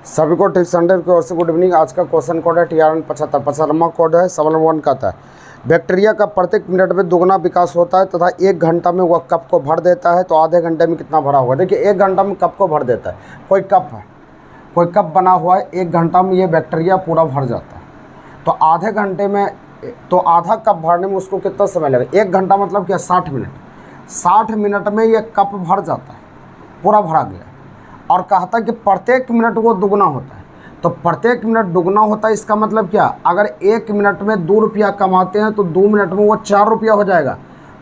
सभी को tips centre की ओर से गुड इवनिंग। आज का क्वेश्चन कोड है TRN 75। 75वां कोड है। सवाल नंबर 1 कहता है बैक्टीरिया का प्रत्येक मिनट में दुगना विकास होता है तथा 1 घंटा में वह कप को भर देता है, तो आधे घंटे में कितना भरा होगा। देखिए 1 घंटा में कप को भर देता है। कोई कप है, कोई कप बना हुआ है, 1 घंटा में ये बैक्टीरिया पूरा भर जाता है, तो आधे घंटे में तो आधा कप भरने में उसको कितना समय लगेगा। 1 घंटा मतलब क्या, 60 मिनट। 60 मिनट में ये कप भर जाता है, पूरा भरा गया। और कहता है कि प्रत्येक मिनट वो दुगना होता है, तो प्रत्येक मिनट दुगना होता है। इसका मतलब क्या, अगर 1 मिनट में 2 रुपया कमाते हैं तो 2 मिनट में वो 4 रुपया हो जाएगा,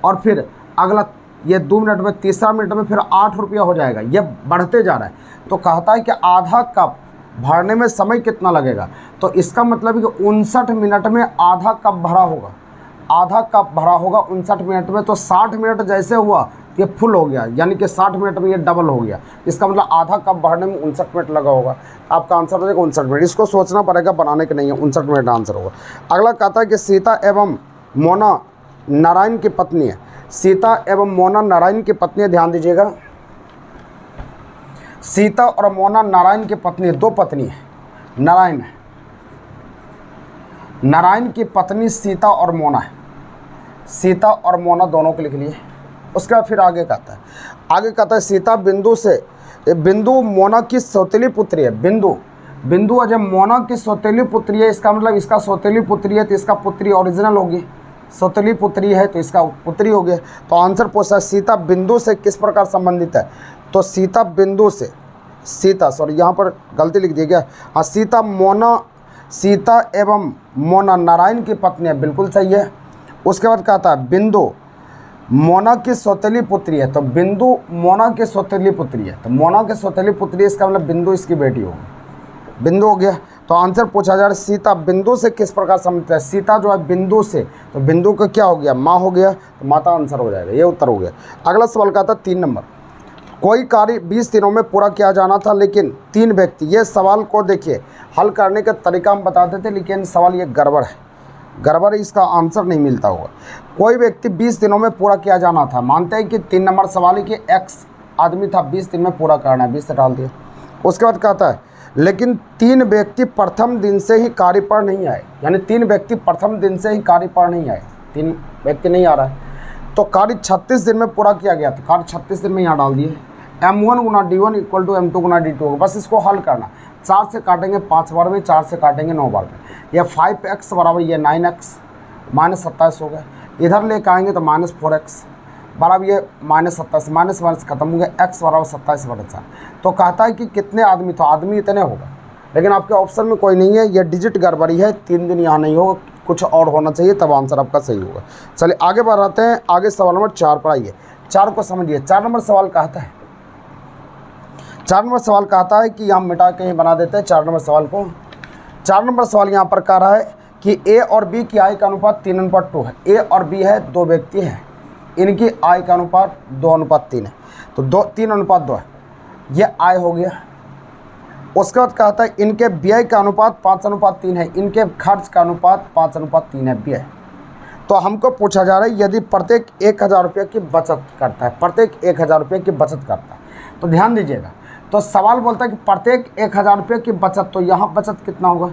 और फिर अगला ये 2 मिनट में, तीसरा मिनट में फिर 8 रुपया हो जाएगा। ये बढ़ते जा रहा है। तो कहता है कि आधा कप भरने में समय कितना लगेगा, तो इसका मतलब है कि 59 मिनट में आधा कप भरा होगा। आधा कप भरा होगा 59 मिनट में, तो 60 मिनट जैसे हुआ ये फुल हो गया, यानी कि 60 मिनट में ये डबल हो गया। इसका मतलब आधा कप भरने में 59 मिनट लगा होगा। आपका आंसर हो जाएगा 59 मिनट। इसको सोचना पड़ेगा, बनाने के नहीं है। 59 मिनट आंसर होगा। अगला कहता है कि सीता एवं मोना नारायण की पत्नी है। सीता एवं मोना नारायण की पत्नी है, ध्यान दीजिएगा। सीता और मोना नारायण की पत्नी, 2 पत्नी है। नारायण है, नारायण की पत्नी सीता और मोना है। सीता और मोना दोनों को लिख लिए। उसके बाद फिर आगे कहता है सीता बिंदु से, बिंदु मोना की सौतेली पुत्री है। बिंदु अजय मोना की सौतेली पुत्री है। इसका मतलब इसका सौतेली पुत्री है, तो इसका पुत्री ओरिजिनल होगी। सौतेली पुत्री है तो इसका पुत्री हो गया। तो आंसर पूछा है सीता बिंदु से किस प्रकार संबंधित है, तो सीता बिंदु से, यहाँ पर गलती लिख दी गया। हाँ, सीता एवं मोना नारायण की पत्नी है, बिल्कुल सही है। उसके बाद कहता है बिंदु मोना की सौतेली पुत्री है, तो बिंदु मोना की सौतेली पुत्री है, तो मोना की सौतेली पुत्री, इसका मतलब बिंदु इसकी बेटी होगी। बिंदु हो गया। तो आंसर पूछा जा रहा है सीता बिंदु से किस प्रकार संबंधित है। सीता जो है बिंदु से, तो बिंदु का क्या हो गया, माँ हो गया, तो माता आंसर हो जाएगा। ये उत्तर हो गया। अगला सवाल का था 3 नंबर। कोई कार्य 20 दिनों में पूरा किया जाना था, लेकिन 3 व्यक्ति, ये सवाल को देखिए हल करने का तरीका हम बताते थे, लेकिन सवाल ये गड़बड़ है। इसका आंसर नहीं मिलता होगा। कोई व्यक्ति 20 दिनों में पूरा किया जाना था। मानते हैं कि 3 नंबर सवाल है कि X आदमी था, 20 दिन में पूरा करना है, 20 से डाल दिया। उसके बाद कहता है लेकिन 3 व्यक्ति प्रथम दिन से ही कार्य पर नहीं आए, यानी 3 व्यक्ति प्रथम दिन से ही कार्य पर नहीं आए। 3 व्यक्ति नहीं आ रहा है, तो कार्य 36 दिन में पूरा किया गया, तो कार्य 36 दिन में यहाँ डाल दिए। M1 Guna D1 equal to M2 Guna D2 होगा। बस इसको हल करना। 4 से काटेंगे 5 बार में, 4 से काटेंगे 9 बार में। यह 5x बराबर ये 9x माइनस 27 हो गया। इधर लेकर आएंगे तो -4x बराबर ये -27, माइनस खत्म हो गया। x बराबर 27/4। तो कहता है कि कितने आदमी, तो आदमी इतने होगा, लेकिन आपके ऑप्शन में कोई नहीं है। ये डिजिट गड़बड़ी है। 3 दिन यहाँ नहीं होगा, कुछ और होना चाहिए, तब आंसर आपका सही होगा। चलिए आगे बढ़ाते हैं। आगे सवाल नंबर 4 पर आइए। 4 को समझिए। 4 नंबर सवाल कहता है, 4 नंबर सवाल कहता है कि यहाँ मिटा के ही बना देते हैं 4 नंबर सवाल को। 4 नंबर सवाल यहाँ पर कह रहा है कि A और B की आय का अनुपात 3:2 है। A और B है, 2 व्यक्ति हैं, इनकी आय का अनुपात 2:3 है, तो 3:2 है। ये आय हो गया। उसके बाद कहता है इनके व्यय का अनुपात 5:3 है, इनके खर्च का अनुपात 5:3 है व्यय। तो हमको पूछा जा रहा है यदि प्रत्येक 1000 रुपये की बचत करता है, प्रत्येक 1000 रुपये की बचत करता है, तो ध्यान दीजिएगा। तो सवाल बोलता है कि प्रत्येक 1000 रुपये की बचत, तो यहाँ बचत कितना होगा,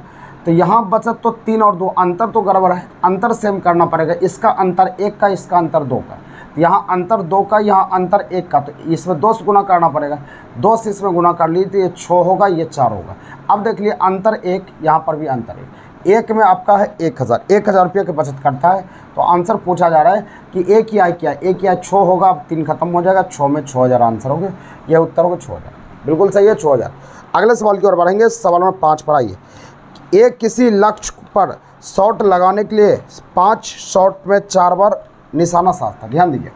तो यहाँ बचत तो 3 और 2, अंतर तो गड़बड़ है, अंतर सेम करना पड़ेगा। इसका अंतर 1 का, इसका अंतर 2 का, तो यहाँ अंतर 2 का, यहाँ अंतर 1 का, तो इसमें 2 से गुना करना पड़ेगा। 2 से इसमें गुना कर ली तो ये 6 होगा, ये 4 होगा। अब देख लिए अंतर 1, यहाँ पर भी अंतर 1 में आपका है 1000 रुपये की बचत करता है। तो आंसर पूछा जा रहा है कि A की आय क्या है, A की आय 6 होगा। अब 3 खत्म हो जाएगा, 6 में 6000 आंसर हो गया। यह उत्तर होगा 6000, बिल्कुल सही है 6000। अगले सवाल की ओर बढ़ेंगे। सवाल नंबर 5 पर आइए। एक किसी लक्ष्य पर शॉट लगाने के लिए 5 शॉट में 4 बार निशाना साधता। ध्यान दीजिए,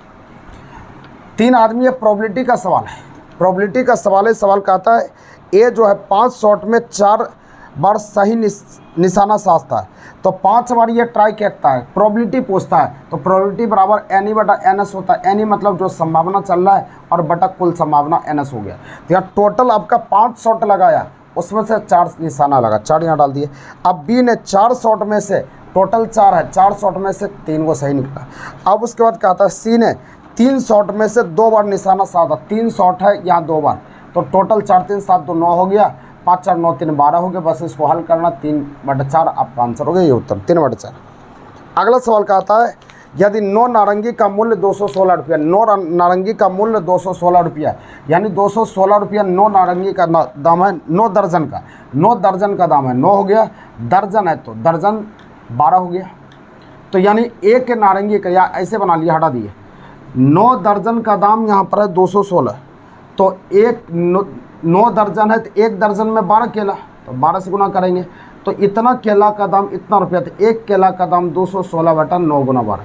3 आदमी, ये प्रोबेबिलिटी का सवाल है। प्रोबेबिलिटी का सवाल है। सवाल कहता है A जो है 5 शॉट में 4 बार सही निशाना साधता है, तो 5 बार ये ट्राई करता है। प्रोबेबिलिटी पूछता है, तो प्रोबेबिलिटी बराबर NE/NS होता है। NE मतलब जो संभावना चल रहा है, और बटा कुल संभावना NS हो गया। तो यहाँ टोटल आपका 5 शॉट लगाया, उसमें से 4 निशाना लगा, 4 यहाँ डाल दिए। अब B ने 4 शॉट में से, टोटल 4 है, 4 शॉट में से 3 को सही निकला। अब उसके बाद कहता है C ने 3 शॉट में से 2 बार निशाना साधा। 3 शॉट है, यहाँ 2 बार, तो टोटल 4 3 7 2 9 हो गया। 5 4 9 3 12 हो गया। बस इसको हल करना, 3/4 आपका आंसर हो गया, ये उत्तर 3/4। अगला सवाल का आता है, यदि 9 नारंगी का मूल्य 216 रुपया, 9 नारंगी का मूल्य 216 रुपया, यानी 216 रुपया 9 नारंगी का दाम है, 9 दर्जन का, 9 दर्जन का दाम है, 9 हो गया, दर्जन है तो दर्जन 12 हो गया। तो यानी एक नारंगी का, या ऐसे बना लिया, हटा दिए, 9 दर्जन का दाम यहाँ पर है 216, तो 9 दर्जन है तो 1 दर्जन में 12 केला, तो 12 से गुना करेंगे, तो इतना केला का दाम इतना रुपया, तो 1 केला का दाम 216/9 गुना 12।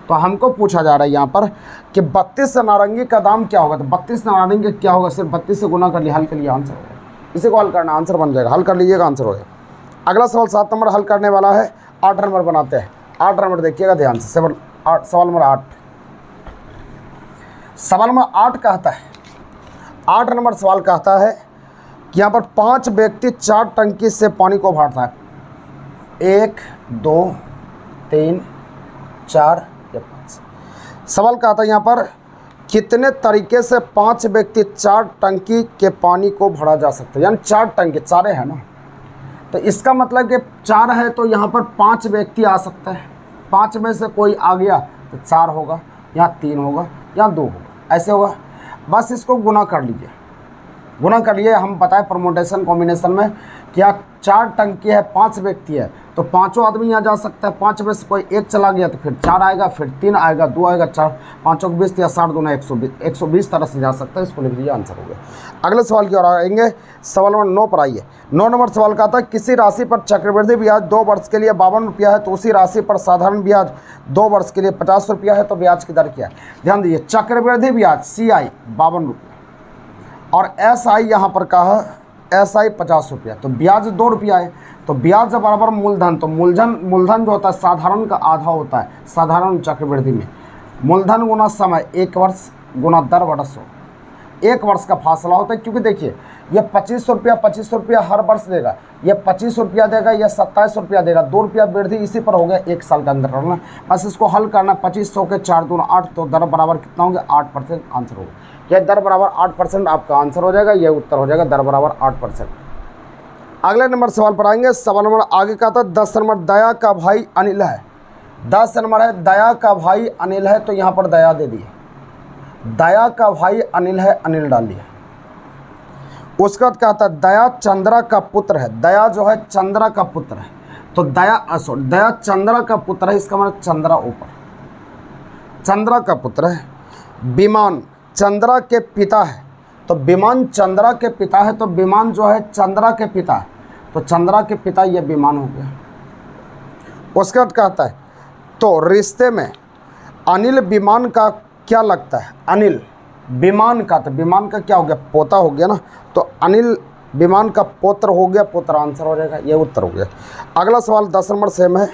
तो हमको पूछा जा रहा है यहाँ पर कि 32 नारंगी का दाम क्या होगा, तो 32 नारंगी क्या होगा, सिर्फ 32 से गुना कर लिया, हल कर लिया, आंसर हो गया। इसी को हल करना, आंसर बन जाएगा, हल कर लीजिएगा, आंसर हो जाएगा। अगला सवाल 7 नंबर हल करने वाला है, 8 नंबर बनाते हैं। 8 नंबर देखिएगा ध्यान से, सवाल नंबर 8। सवाल नंबर 8 कहता है, 8 नंबर सवाल कहता है कि यहाँ पर 5 व्यक्ति 4 टंकी से पानी को भरता है, 1 2 3 4 या 5। सवाल कहता है यहाँ पर कितने तरीके से 5 व्यक्ति 4 टंकी के पानी को भरा जा सकता है, यानी 4 टंकी, चारे है ना, तो इसका मतलब कि 4 है तो यहाँ पर 5 व्यक्ति आ सकता है, 5 में से कोई आ गया तो 4 होगा, यहाँ 3 होगा, यहाँ 2 होगा, ऐसे होगा। बस इसको गुना कर लीजिए, गुना कर लिए। हम बताएं परमुटेशन कॉम्बिनेशन में क्या, 4 टंकी है, 5 व्यक्ति है, तो 5 आदमी यहाँ जा सकता है, 5 में से कोई एक चला गया तो फिर 4 आएगा, फिर 3 आएगा, 2 आएगा, 4 5 20 या 60 दूना 120 तरह से जा सकता है। इसको लिख लीजिए, आंसर हो गया। अगले सवाल की ओर आएंगे, सवाल नंबर 9 पर आइए। 9 नंबर सवाल का था, किसी राशि पर चक्रवृद्धि ब्याज 2 वर्ष के लिए 52 रुपया है, तो उसी राशि पर साधारण ब्याज 2 वर्ष के लिए 50 रुपया है, तो ब्याज की दर क्या है। ध्यान दीजिए, चक्रवृद्धि ब्याज CI 52 रुपया और SI यहाँ पर कहा SI 50 रुपया, तो ब्याज 2 रुपया है, तो ब्याज बराबर मूलधन, तो मूलधन जो होता है साधारण का आधा होता है, साधारण चक्रवृद्धि में मूलधन गुना समय 1 वर्ष गुना दर बटा 100, 1 वर्ष का फासला होता है, क्योंकि देखिए ये 25 रुपया हर वर्ष देगा, ये 25 रुपया देगा, ये 27 रुपया देगा, 2 रुपया वृद्धि इसी पर हो गया 1 साल के अंदर करना। बस इसको हल करना, 2500 के 4 दूना 8, तो दर बराबर कितना होगा 8%, आंसर होगा। यह दर बराबर 8% आपका आंसर हो जाएगा, यह उत्तर हो जाएगा, दर बराबर 8%। अगले नंबर सवाल पर आएंगे, सवाल नंबर आगे का था 10 नंबर, दया का भाई अनिल है, 10 नंबर है, दया का भाई अनिल है, तो यहाँ पर दया दे दिए, दया का भाई अनिल है, अनिल डाल दिया। उसके बाद क्या था, दया चंद्रा का पुत्र है, दया जो है चंद्रा का पुत्र है, तो दया चंद्रा का पुत्र है, इसका मतलब चंद्रा ऊपर, चंद्रा का पुत्र है। विमान चंद्रा के पिता है, तो विमान चंद्रा के पिता है, तो विमान जो है चंद्रा के पिता है, तो चंद्रा के पिता ये विमान हो गया। उसके बाद कहता है, तो रिश्ते में अनिल विमान का क्या लगता है, अनिल विमान का, तो विमान का क्या हो गया, पोता हो गया ना, तो अनिल विमान का पुत्र हो गया, पुत्र आंसर हो जाएगा, ये उत्तर हो गया। अगला सवाल 10 नंबर सेम है,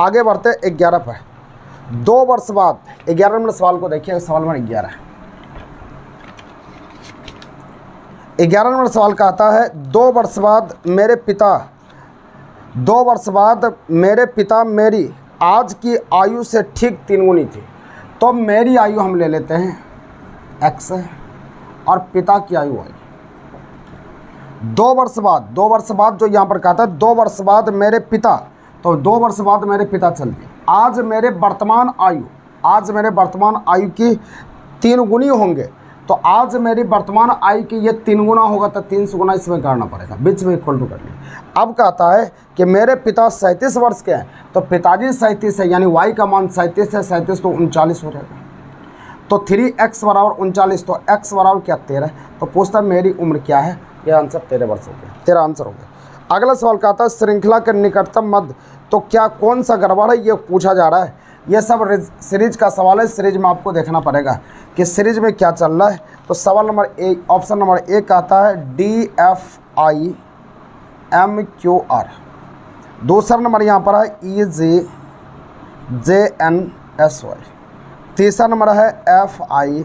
आगे बढ़ते 11 पर। 2 वर्ष बाद 11 नंबर सवाल को देखिए, सवाल नंबर 11 नंबर सवाल का आता है, 2 वर्ष बाद मेरे पिता मेरी आज की आयु से ठीक 3 गुनी थी, तो मेरी आयु हम ले लेते हैं x है और पिता की आयु y। 2 वर्ष बाद जो यहाँ पर कहा था, 2 वर्ष बाद मेरे पिता, तो 2 वर्ष बाद मेरे पिता चलते, आज मेरे वर्तमान आयु की 3 गुनी होंगे, तो आज मेरी वर्तमान आयु की ये 3 गुना होगा, तो 3 से गुना इसमें करना पड़ेगा, बीच में इक्वल टू कर लिया। अब कहता है कि मेरे पिता 37 वर्ष के हैं, तो पिताजी 37 है, यानी y का मान 37 है, 37 तो 39 हो जाएगा, तो 3x बराबर 39, तो x बराबर क्या 13, तो पूछता है मेरी उम्र क्या है, यह आंसर 13 वर्ष हो गया, 13 आंसर हो गया। अगला सवाल कहता है, श्रृंखला के निकटतम मध्य, तो क्या कौन सा गड़बड़ है, ये पूछा जा रहा है। ये सब सीरीज का सवाल है, सीरीज में आपको देखना पड़ेगा कि सीरीज में क्या चल रहा है। तो सवाल number A, option number A कहता है DFIMQR, दूसरा नंबर यहाँ पर है EJNSY, तीसरा नंबर है FIMOPSP,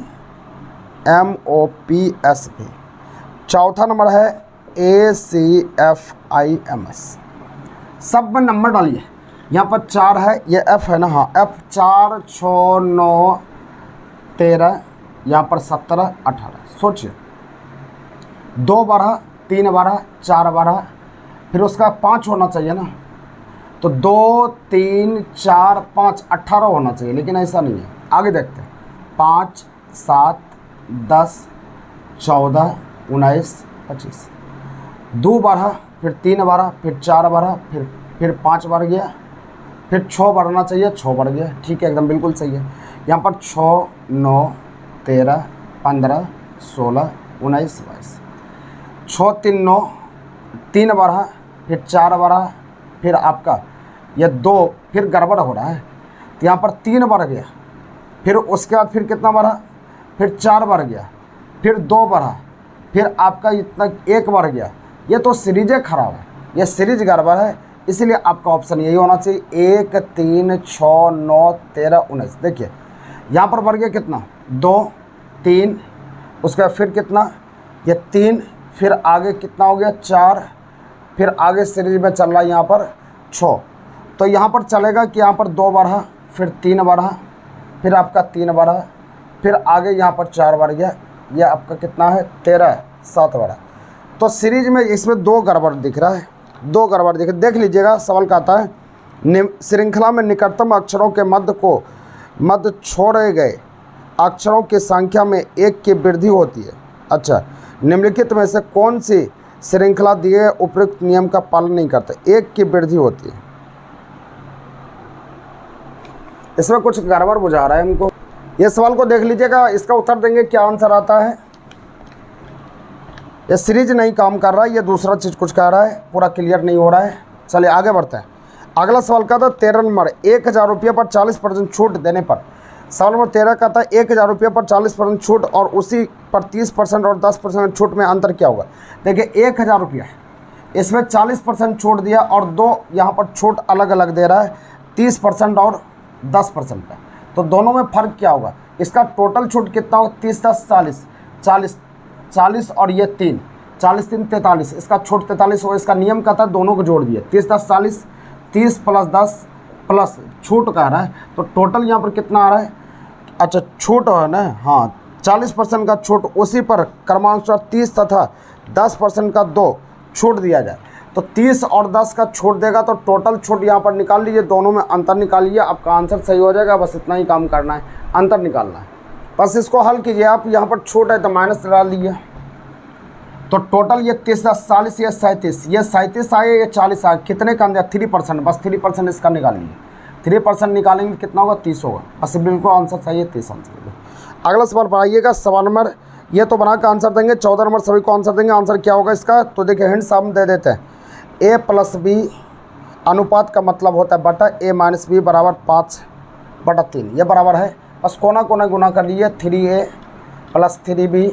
चौथा नंबर है ACFIMS। सब में नंबर डालिए, यहाँ पर 4 है, ये F है ना, हाँ F 4 6 9 13, यहाँ पर 17 18, सोचिए 2 12 3 12 4 12, फिर उसका 5 होना चाहिए ना, तो 2 3 4 5 18 होना चाहिए, लेकिन ऐसा नहीं है। आगे देखते हैं, 5 7 10 14 19 25, 2 12, फिर 3 12, फिर 4 12, फिर 5 बढ़ गया, फिर 6 बढ़ना चाहिए, 6 बढ़ गया। ठीक है, एकदम बिल्कुल सही है। यहाँ पर 6 9 13 15 16 19 22, 6 3 9, 3 बढ़ा, फिर 4 बढ़ा, फिर आपका ये 2, फिर गड़बड़ हो रहा है, तो यहाँ पर 3 बढ़ गया, फिर उसके बाद फिर कितना बढ़ा, फिर 4 बढ़ गया, फिर 2 बढ़ा, फिर आपका इतना 1 बढ़ गया। ये तो सीरीज़ ख़राब है, ये सीरीज गड़बड़ है, इसीलिए आपका ऑप्शन यही होना चाहिए 1 3 6 9 13 19। देखिए यहाँ पर बढ़ गया कितना, 2 3, उसके बाद फिर कितना, ये 3, फिर आगे कितना हो गया 4, फिर आगे सीरीज में चल रहा है यहाँ पर 6। तो यहाँ पर चलेगा कि यहाँ पर 2 बढ़ा, फिर 3 बढ़ा, फिर आपका 3 बढ़ा, फिर आगे यहाँ पर 4 बढ़ गया, यह आपका कितना है 13 7 बढ़ा। तो सीरीज में इसमें 2 गड़बड़ दिख रहा है, 2 गड़बड़ देख लीजिएगा। सवाल का आता है श्रृंखला में निकटतम अक्षरों के मध्य छोड़े गए अक्षरों की संख्या में 1 की वृद्धि होती है। अच्छा, निम्नलिखित में से कौन सी श्रृंखला दिए उपयुक्त नियम का पालन नहीं करते, 1 की वृद्धि होती है। इसमें कुछ गड़बड़ बुझा रहा है हमको। ये सवाल को देख लीजिएगा, इसका उत्तर देंगे क्या आंसर आता है। ये सीरीज नहीं काम कर रहा है, ये दूसरा चीज़ कुछ कह रहा है, पूरा क्लियर नहीं हो रहा है। चलिए आगे बढ़ते हैं। अगला सवाल का था 13 नंबर, 1000 रुपये पर 40% छूट देने पर। सवाल नंबर 13 का था 1000 रुपये पर 40% छूट और उसी पर 30% और 10% छूट में अंतर क्या होगा। देखिए 1000 रुपया, इसमें 40% छूट दिया और 2 यहाँ पर छूट अलग अलग दे रहा है, 30% और 10% का। तो दोनों में फ़र्क क्या होगा, इसका टोटल छूट कितना होगा, 30 10 40 40 और ये 3 40 3 43, इसका छूट 43 हो। इसका नियम का था दोनों को जोड़ दिए, 30 10 40, 30 प्लस 10 प्लस छूट का रहा है, तो टोटल यहाँ पर कितना आ रहा है। अच्छा छूट है ना, हाँ 40% का छूट, उसी पर क्रमानुसार 30 तथा 10% का 2 छूट दिया जाए। तो 30 और 10 का छूट देगा, तो टोटल छूट यहाँ पर निकाल लीजिए, दोनों में अंतर निकालिए, आपका आंसर सही हो जाएगा। बस इतना ही काम करना है, अंतर निकालना है। बस इसको हल कीजिए आप, यहाँ पर छूट है तो माइनस डाल दीजिए, तो टोटल ये 30 10 40, ये 37, ये 37 आए, ये 40 आए, कितने का अंदर 3%, बस 3% इसका निकाल लीजिए। 3% निकालेंगे कितना होगा, 30 होगा। बस बिल्कुल आंसर सही है, 30 आंसर। अगला सवाल पढ़ाइएगा, सवाल नंबर, ये तो बना के आंसर देंगे, 14 नंबर सभी को आंसर देंगे। आंसर क्या होगा इसका, तो देखिए हिंट्स हम दे देते हैं। a प्लस बी अनुपात का मतलब होता है बटा a माइनस बी बराबर 5/3, ये बराबर है। बस कोना कोना गुना कर लीजिए, 3a प्लस 3b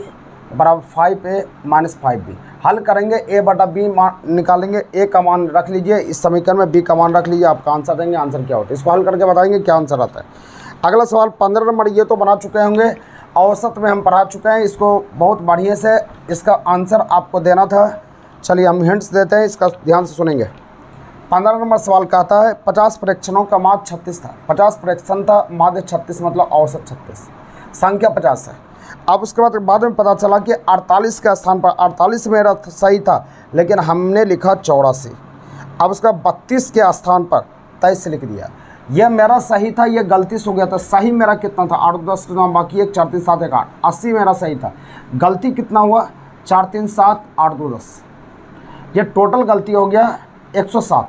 बराबर 5a माइनस 5b। हल करेंगे, a बटा b निकालेंगे, a का मान रख लीजिए इस समीकरण में, b का मान रख लीजिए, आपका आंसर देंगे। आंसर क्या होता है इसको हल करके बताएंगे क्या आंसर आता है। अगला सवाल 15 नंबर, ये तो बना चुके होंगे, औसत में हम पढ़ा चुके हैं इसको बहुत बढ़िया से, इसका आंसर आपको देना था। चलिए हम हिंट्स देते हैं, इसका ध्यान से सुनेंगे। 15 नंबर सवाल कहता है 50 परीक्षणों का माध्य 36 था। 50 परीक्षण था, माध्य 36 मतलब औसत 36, संख्या 50 है। अब उसके बाद में पता चला कि 48 के स्थान पर 48 मेरा सही था, लेकिन हमने लिखा 84। अब उसका 32 के स्थान पर 23 लिख दिया। यह मेरा सही था, यह गलती से हो गया था। सही मेरा कितना था, 8 10 बाकी 1 4 3 7 1 8, 80 मेरा सही था। गलती कितना हुआ, 4 3 7 8 2 10, ये टोटल गलती हो गया 107।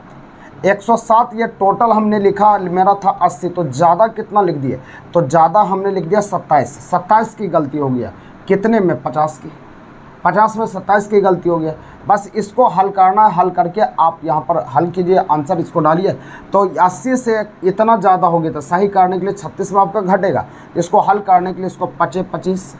107 ये टोटल हमने लिखा, मेरा था 80, तो ज़्यादा कितना लिख दिए, तो ज़्यादा हमने लिख दिया 27। 27 की गलती हो गया, कितने में 50 की, 50 में 27 की गलती हो गया। बस इसको हल करना है, हल करके आप यहाँ पर हल कीजिए, आंसर इसको डालिए। तो 80 से इतना ज़्यादा हो गया, तो सही करने के लिए 36 में आपका घटेगा। इसको हल करने के लिए इसको 25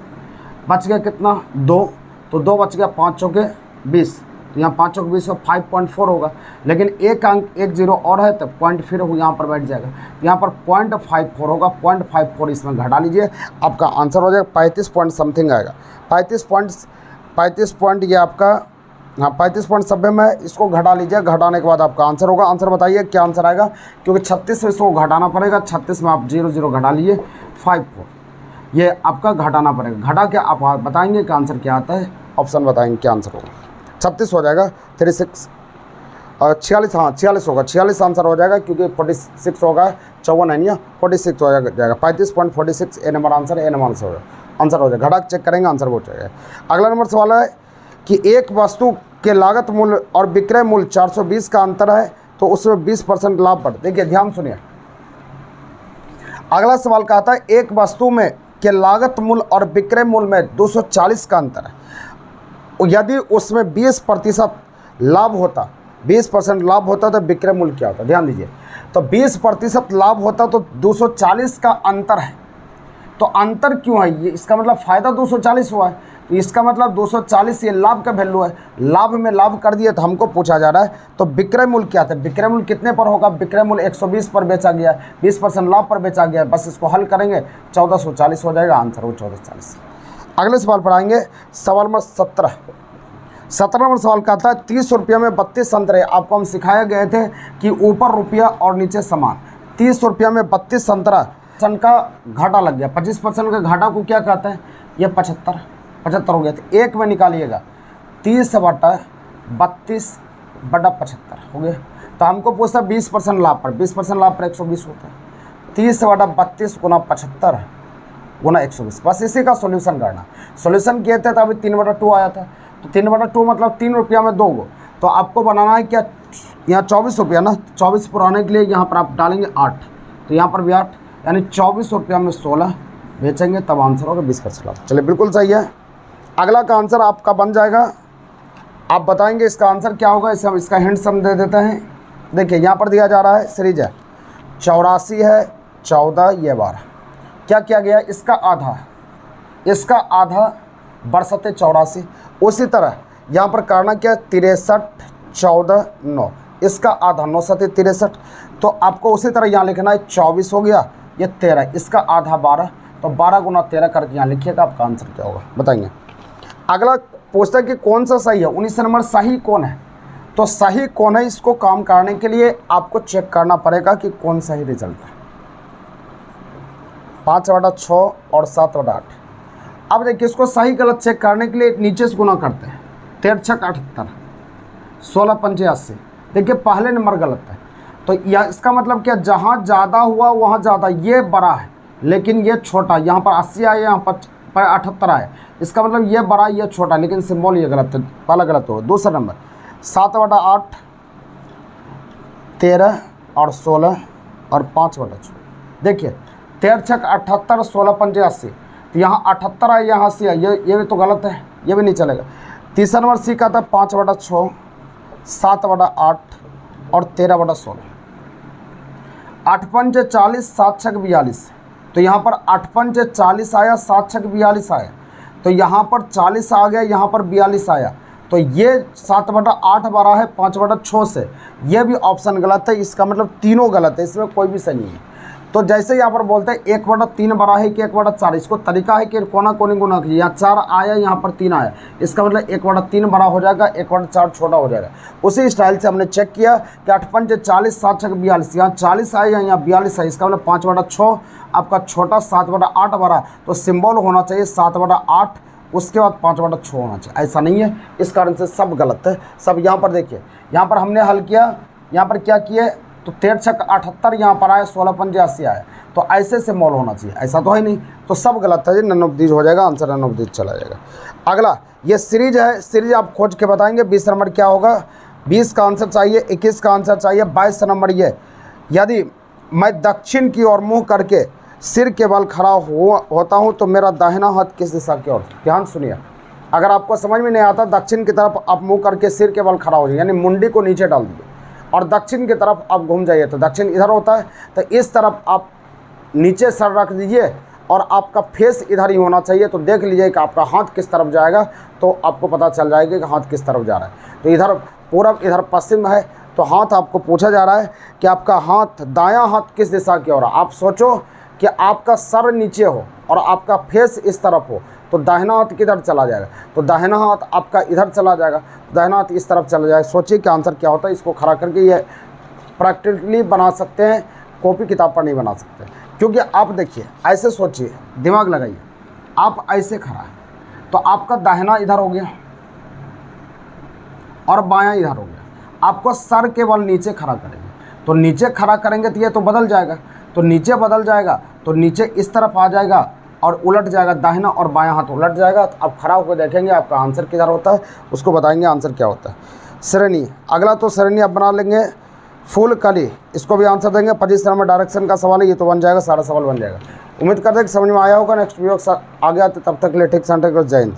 बच गया कितना 2, तो 2 बच गया, 5 चौके 20, तो यहाँ 5 चौके 20 में 5.4 होगा। लेकिन एक अंक 1 0 और है, तो पॉइंट फिर यहाँ पर बैठ जाएगा, यहाँ पर 0.54 होगा। 0.54 इसमें घटा लीजिए, आपका आंसर हो जाएगा 35 पॉइंट समथिंग आएगा। 35 पॉइंट ये आपका, हाँ 35.90 में इसको घटा लीजिए। घटाने के बाद आपका आंसर होगा। आंसर बताइए क्या आंसर आएगा, क्योंकि 36 में इसको घटाना पड़ेगा। 36 में आप 0 0 घटा लीजिए, 54 ये आपका घटाना पड़ेगा। घटा के आप बताएंगे कि आंसर क्या आता है, ऑप्शन बताएंगे क्या आंसर होगा। 36 हो जाएगा, 36 और 46, हाँ 46 होगा, 46 आंसर हो जाएगा क्योंकि 46 होगा, 54 है नहीं, 46 हो जाएगा, 35.46 ए नंबर आंसर, ए नंबर आंसर हो जाएगा। घटाक चेक करेंगे, आंसर वो जाएगा। अगला नंबर सवाल है कि एक वस्तु के लागत मूल्य और विक्रय मूल्य 420 का अंतर है तो उसमें 20% लाभ बढ़। देखिए ध्यान सुनिए, अगला सवाल कहता है एक वस्तु में के लागत मूल्य और विक्रय मूल्य में 240 का अंतर है, यदि उसमें 20% लाभ होता, 20% लाभ होता तो विक्रय मूल्य क्या होता। ध्यान दीजिए, तो 20% लाभ होता तो 240 का अंतर है, तो अंतर क्यों है ये, इसका मतलब फ़ायदा 240 हुआ है, तो इसका मतलब 240 ये लाभ का वैल्यू है, लाभ में लाभ कर दिए। तो हमको पूछा जा रहा है तो विक्रय मूल्य क्या था, विक्रय मूल्य कितने पर होगा, विक्रय मूल्य 120 पर बेचा गया, 20% लाभ पर बेचा गया, बस इसको हल करेंगे 1440 हो जाएगा, आंसर वो 1440। अगले सवाल पर आएंगे, सवाल नंबर 17 नंबर सवाल का था 30 रुपये में 32 संतरे। आपको हम सिखाए गए थे कि ऊपर रुपया और नीचे समान, 30 रुपये में 32 संतरा का घाटा लग गया, 25% का घाटा को क्या कहते हैं, ये 75 हो गया। तो एक में निकालिएगा 30/32/75 हो गया। तो हमको पूछता 20% लाभ पर, 20% लाभ पर 120 होता है, 30/32 × 75 × 120, बस इसी का सॉल्यूशन करना। सॉल्यूशन किए थे तो अभी 3/2 आया था, तो 3/2 मतलब 3 रुपया में 2 गो, तो आपको बनाना है क्या, यहाँ 24 रुपया ना, 24 पुराने के लिए यहाँ पर आप डालेंगे 8, तो यहाँ पर भी 8, यानी 24 रुपया में 16 बेचेंगे, तब आंसर होगा 20% लाभ। चलिए बिल्कुल सही है। अगला का आंसर आपका बन जाएगा, आप बताएंगे इसका आंसर क्या होगा, इसे हम इसका हिंट हम दे देते हैं। देखिए यहाँ पर दिया जा रहा है सीरीज है 84 है, 14 ये 12, क्या किया गया, इसका आधा बरसते 84, उसी तरह यहाँ पर करना क्या 63 14 9, इसका आधा 9 सते 63, तो आपको उसी तरह यहाँ लिखना है 24 हो गया, ये 13, इसका आधा 12, तो 12 × 13 करके यहाँ लिखिएगा, आपका आंसर क्या होगा बताएंगे। अगला पूछता है कि कौन सा सही है, 19 नंबर सही कौन है, तो सही कौन है, इसको काम करने के लिए आपको चेक करना पड़ेगा कि कौन सही रिजल्ट है। 5/6 और 7/8। अब देखिए इसको सही गलत चेक करने के लिए नीचे से गुना करते हैं, 13 × 78, 16 × 85। देखिए पहले नंबर गलत है, तो यह इसका मतलब क्या, जहाँ ज़्यादा हुआ वहाँ ज़्यादा, ये बड़ा है लेकिन ये छोटा, यहाँ पर 80 आए, यहाँ पर 78 आए, इसका मतलब ये बड़ा ये छोटा, लेकिन सिंबल ये गलत है, पहला गलत होगा। दूसरा नंबर 7/8, 13 और 16 और 5/6। देखिए 13 × 78, 16 × 85, तो यहाँ 78 आए, यहाँ 80 आए, ये भी तो गलत है, ये भी नहीं चलेगा। तीसरा नंबर सी का था 5/6, 7/8 और 13/16। 8 × 5 = 40, 7 × 6 = 42, तो यहाँ पर 8 × 5 = 40 आया, 7 × 6 = 42 आया, तो यहाँ पर 40 आ गया, यहाँ पर 42 आया, तो ये 7/8 बड़ा है 5/6 से, ये भी ऑप्शन गलत है, इसका मतलब तीनों गलत है, इसमें कोई भी सही नहीं है। तो जैसे यहाँ पर बोलते हैं 1/3 बड़ा है कि 1/4, इसको तरीका है कि कोना कोनी गुना किया, यहाँ 4 आया, यहाँ पर 3 आया, इसका मतलब 1/3 बड़ा हो जाएगा, 1/4 छोटा हो जाएगा। उसी स्टाइल से हमने चेक किया कि 8 × 5 = 40, 7 × 6 = 42, यहाँ 40 आया, यहाँ 42 है, इसका मतलब 5/6 आपका छोटा, 7/8 बड़ा, तो सिंबल होना चाहिए 7/8, उसके बाद 5/6 होना चाहिए, ऐसा नहीं है, इस कारण से सब गलत है सब। यहाँ पर देखिए, यहाँ पर हमने हल किया, यहाँ पर क्या किए, तो 13 × 6 = 78 यहाँ पर आया, 16 × 5 = 80 आया, तो ऐसे से मोल होना चाहिए, ऐसा तो है नहीं, तो सब गलत है, नन ऑफ दीज हो जाएगा, आंसर नन ऑफ दीज चला जाएगा। अगला ये सीरीज है, सीरीज आप खोज के बताएंगे। 20 नंबर क्या होगा, 20 का आंसर चाहिए, 21 का आंसर चाहिए, 22 नंबर ये, यदि मैं दक्षिण की ओर मुँह करके सिर के बल खड़ा होता हूँ तो मेरा दाहिना हाथ किस दिशा की ओर। ध्यान सुनिए, अगर आपको समझ में नहीं आता, दक्षिण की तरफ आप मुँह करके सिर के बल खड़ा हो जाइए, यानी मुंडी को नीचे डाल दीजिए और दक्षिण की तरफ आप घूम जाइए, तो दक्षिण इधर होता है, तो इस तरफ आप नीचे सर रख दीजिए और आपका फेस इधर ही होना चाहिए, तो देख लीजिए कि आपका हाथ किस तरफ जाएगा, तो आपको पता चल जाएगा कि हाथ किस तरफ जा रहा है। तो इधर पूरब, इधर पश्चिम है, तो हाथ आपको पूछा जा रहा है कि आपका हाथ, दायां हाथ किस दिशा की ओर। आप सोचो कि आपका सर नीचे हो और आपका फेस इस तरफ हो, तो दाहिना हाथ किधर चला जाएगा, तो दाहिना हाथ आपका इधर चला जाएगा, दाहिना हाथ इस तरफ चला जाएगा। सोचिए कि आंसर क्या होता है, इसको खड़ा करके ये प्रैक्टिकली बना सकते हैं, कॉपी किताब पर नहीं बना सकते, क्योंकि आप देखिए ऐसे सोचिए, दिमाग लगाइए, आप ऐसे खड़ा है तो आपका दाहिना इधर हो गया, और बायां इधर हो गया। आपको सर केवल नीचे खड़ा करेंगे, तो नीचे खड़ा करेंगे तो ये तो बदल जाएगा, तो नीचे बदल जाएगा, तो नीचे इस तरफ आ जाएगा और उलट जाएगा, दाहिना और बायां हाथ उलट जाएगा। तो आप खड़ा होकर देखेंगे आपका आंसर किधर होता है, उसको बताएंगे आंसर क्या होता है। श्रेणी, अगला तो श्रेणी आप बना लेंगे फूल कली, इसको भी आंसर देंगे। पोजीशन में डायरेक्शन का सवाल है, ये तो बन जाएगा, सारा सवाल बन जाएगा। उम्मीद करते हैं कि समझ में आया होगा। नेक्स्ट वीडियो आगे आते, तब तक के लिए ठीक सेंटर को जय हिंद।